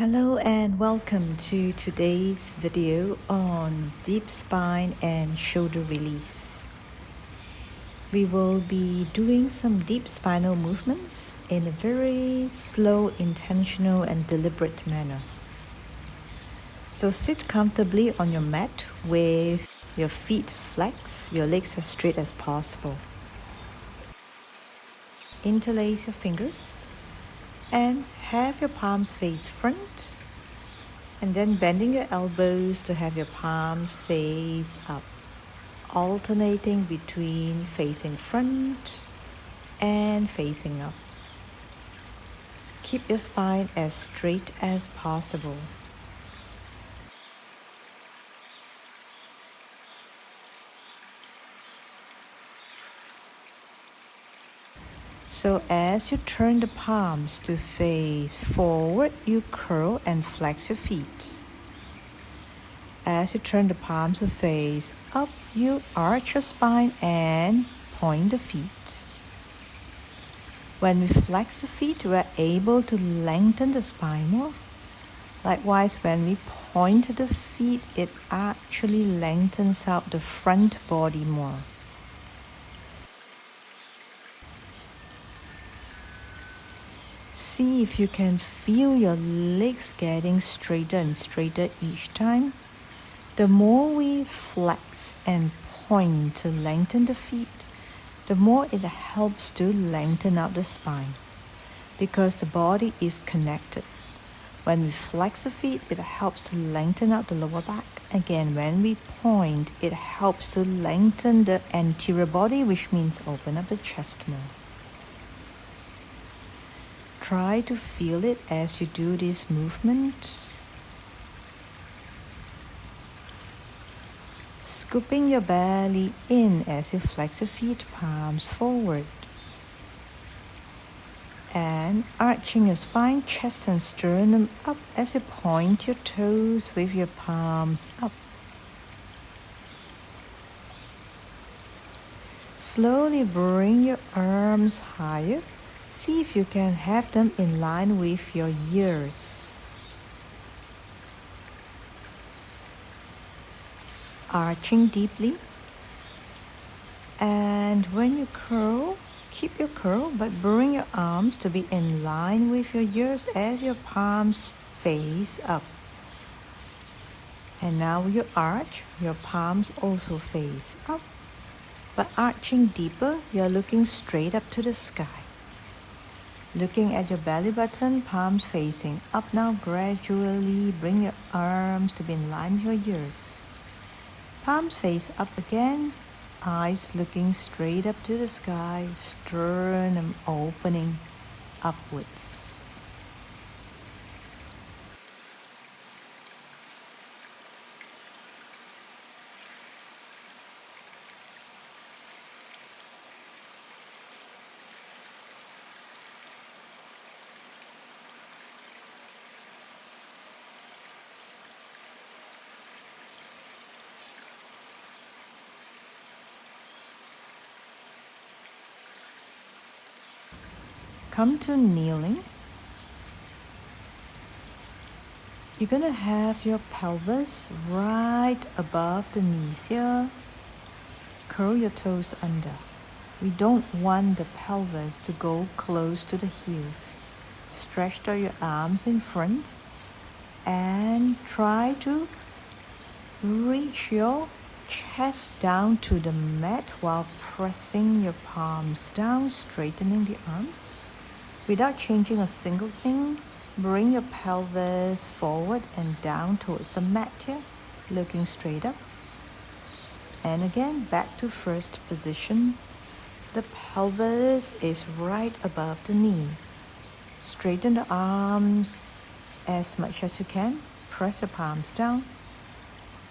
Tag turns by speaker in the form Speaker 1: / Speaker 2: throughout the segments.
Speaker 1: Hello and welcome to today's video on deep spine and shoulder release. We will be doing some deep spinal movements in a very slow, intentional and deliberate manner. So sit comfortably on your mat with your feet flexed, your legs as straight as possible. Interlace your fingers and have your palms face front, and then bending your elbows to have your palms face up, alternating between facing front and facing up. Keep your spine as straight as possible. So as you turn the palms to face forward, you curl and flex your feet. As you turn the palms to face up, you arch your spine and point the feet. When we flex the feet, we are able to lengthen the spine more. Likewise, when we point the feet, it actually lengthens out the front body more. See if you can feel your legs getting straighter and straighter each time. The more we flex and point to lengthen the feet, the more it helps to lengthen out the spine, because the body is connected. When we flex the feet, it helps to lengthen out the lower back. Again, when we point, it helps to lengthen the anterior body, which means open up the chest more. Try to feel it as you do this movement. Scooping your belly in as you flex your feet, palms forward. And arching your spine, chest and sternum up as you point your toes with your palms up. Slowly bring your arms higher. See if you can have them in line with your ears. Arching deeply. And when you curl, keep your curl, but bring your arms to be in line with your ears as your palms face up. And now you arch, your palms also face up. But arching deeper, you're looking straight up to the sky. Looking at your belly button, palms facing up. Now gradually bring your arms to be in line with your ears. Palms face up again. Eyes looking straight up to the sky, sternum opening upwards. Come to kneeling. You're going to have your pelvis right above the knees here. Curl your toes under. We don't want the pelvis to go close to the heels. Stretch out your arms in front and try to reach your chest down to the mat while pressing your palms down, straightening the arms. Without changing a single thing, bring your pelvis forward and down towards the mat here, looking straight up. And again, back to first position. The pelvis is right above the knee. Straighten the arms as much as you can. Press your palms down.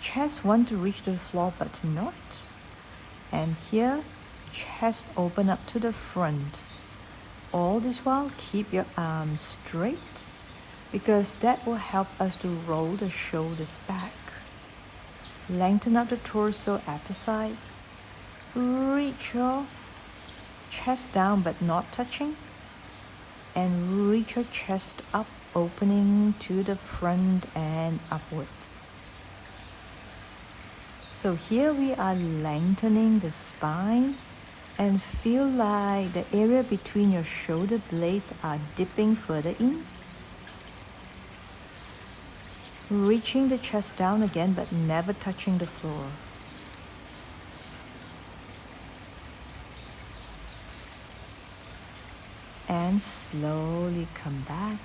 Speaker 1: Chest want to reach to the floor but not. And here, chest open up to the front. All this while, keep your arms straight, because that will help us to roll the shoulders back. Lengthen out the torso at the side. Reach your chest down but not touching. And reach your chest up opening to the front and upwards. So here we are lengthening the spine and feel like the area between your shoulder blades are dipping further in. Reaching the chest down again, but never touching the floor. And slowly come back.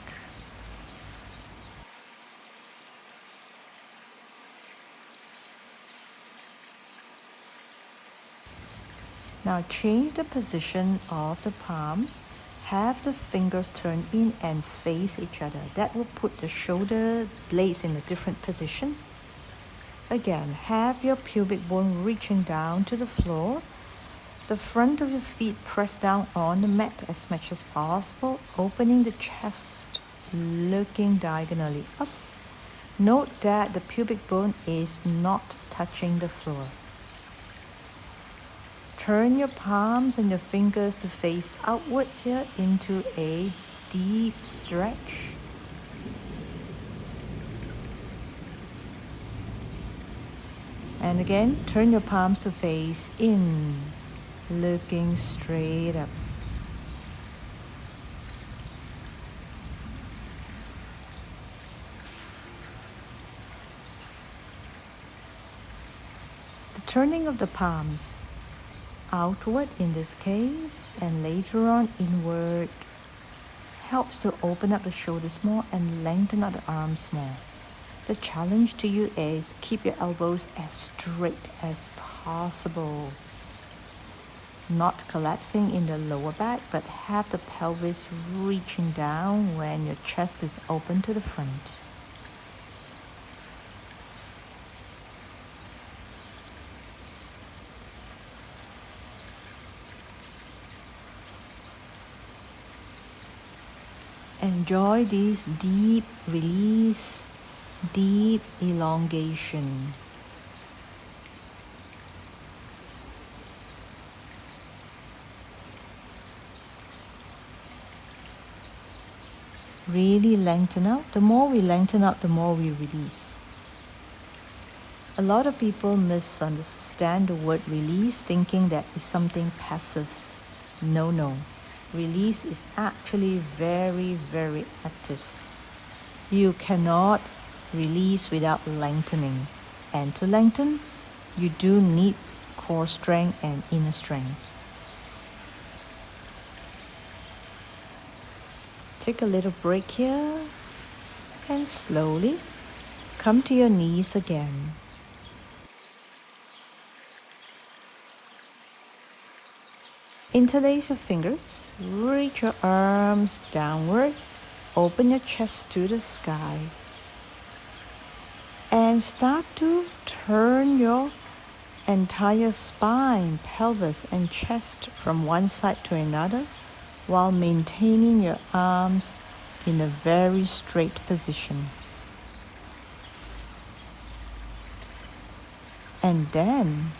Speaker 1: Now change the position of the palms. Have the fingers turn in and face each other. That will put the shoulder blades in a different position. Again, have your pubic bone reaching down to the floor. The front of your feet press down on the mat as much as possible, opening the chest, looking diagonally up. Note that the pubic bone is not touching the floor. Turn your palms and your fingers to face outwards here into a deep stretch. And again, turn your palms to face in, looking straight up. The turning of the palms outward in this case, and later on inward, helps to open up the shoulders more and lengthen out the arms more. The challenge to you is keep your elbows as straight as possible. Not collapsing in the lower back, but have the pelvis reaching down when your chest is open to the front. Enjoy this deep release, deep elongation. Really lengthen out. The more we lengthen out, the more we release. A lot of people misunderstand the word release, thinking that it's something passive. No. Release is actually very, very active. You cannot release without lengthening. And to lengthen, you do need core strength and inner strength. Take a little break here and slowly come to your knees again. Interlace your fingers, reach your arms downward, open your chest to the sky, and start to turn your entire spine, pelvis, and chest from one side to another while maintaining your arms in a very straight position. And then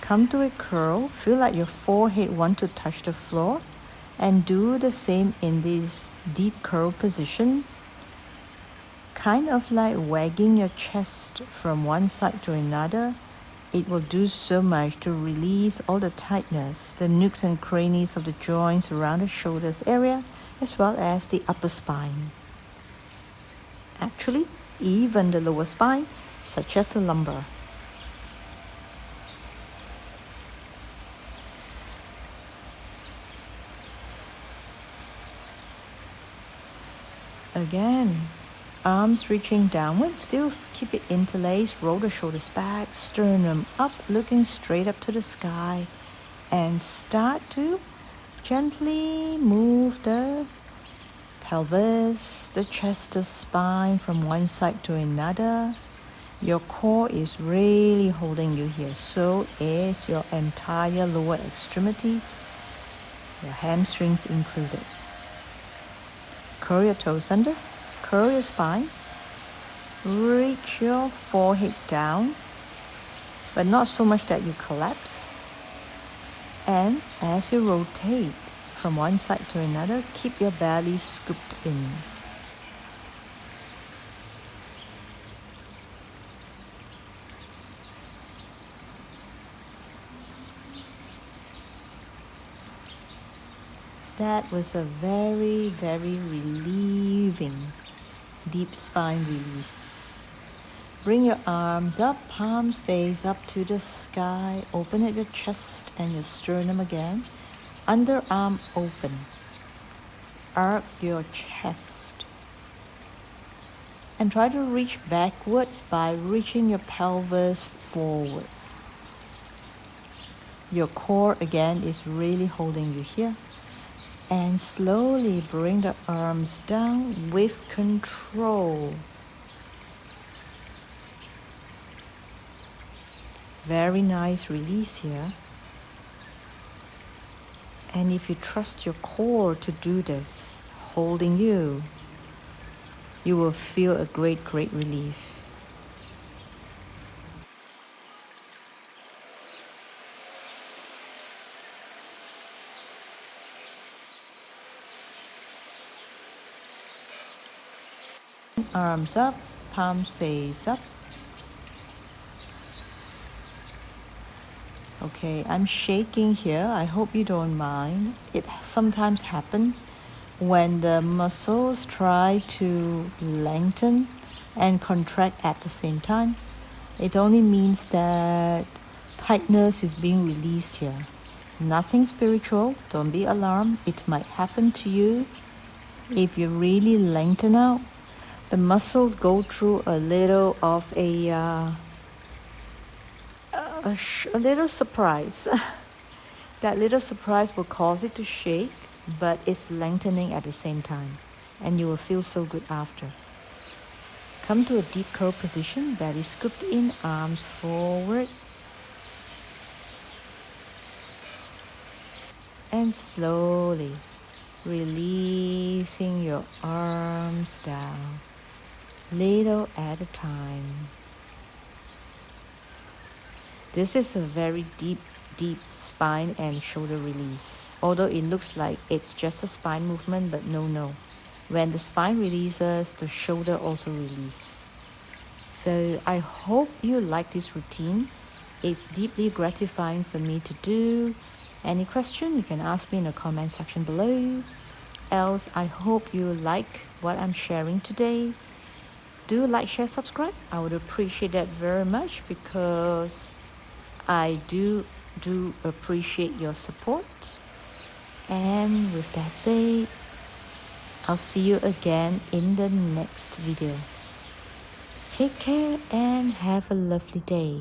Speaker 1: come to a curl, feel like your forehead wants to touch the floor, and do the same in this deep curl position, kind of like wagging your chest from one side to another. It will do so much to release all the tightness, the nooks and crannies of the joints around the shoulders area, as well as the upper spine. Actually, even the lower spine, such as the lumbar. Again, arms reaching downward, still keep it interlaced, roll the shoulders back, sternum up, looking straight up to the sky, and start to gently move the pelvis, the chest, the spine from one side to another. Your core is really holding you here, so is your entire lower extremities, your hamstrings included. Curl your toes under, curl your spine, reach your forehead down, but not so much that you collapse. And as you rotate from one side to another, keep your belly scooped in. that was a very, very relieving deep spine release. Bring your arms up, palms face up to the sky. Open up your chest and your sternum again. Underarm open. Arc your chest. And try to reach backwards by reaching your pelvis forward. Your core again is really holding you here. And slowly bring the arms down with control. Very nice release here. And if you trust your core to do this, holding you, you will feel a great, great relief. Arms up, palms face up. Okay, I'm shaking here. I hope you don't mind. It sometimes happens when the muscles try to lengthen and contract at the same time. It only means that tightness is being released here. Nothing spiritual. Don't be alarmed. It might happen to you if you really lengthen out. The muscles go through a little of a little surprise. That little surprise will cause it to shake, but it's lengthening at the same time, and you will feel so good after. Come to a deep curl position, belly scooped in, arms forward. And slowly releasing your arms down, little at a time. This is a very deep spine and shoulder release. Although it looks like it's just a spine movement, but no. When the spine releases, the shoulder also releases. So I hope you like this routine. It's deeply gratifying for me to do. Any question, you can ask me in the comment section below. Else, I hope you like what I'm sharing today. Do like, share, subscribe. I would appreciate that very much because I do appreciate your support. And with that said, I'll see you again in the next video. Take care and have a lovely day.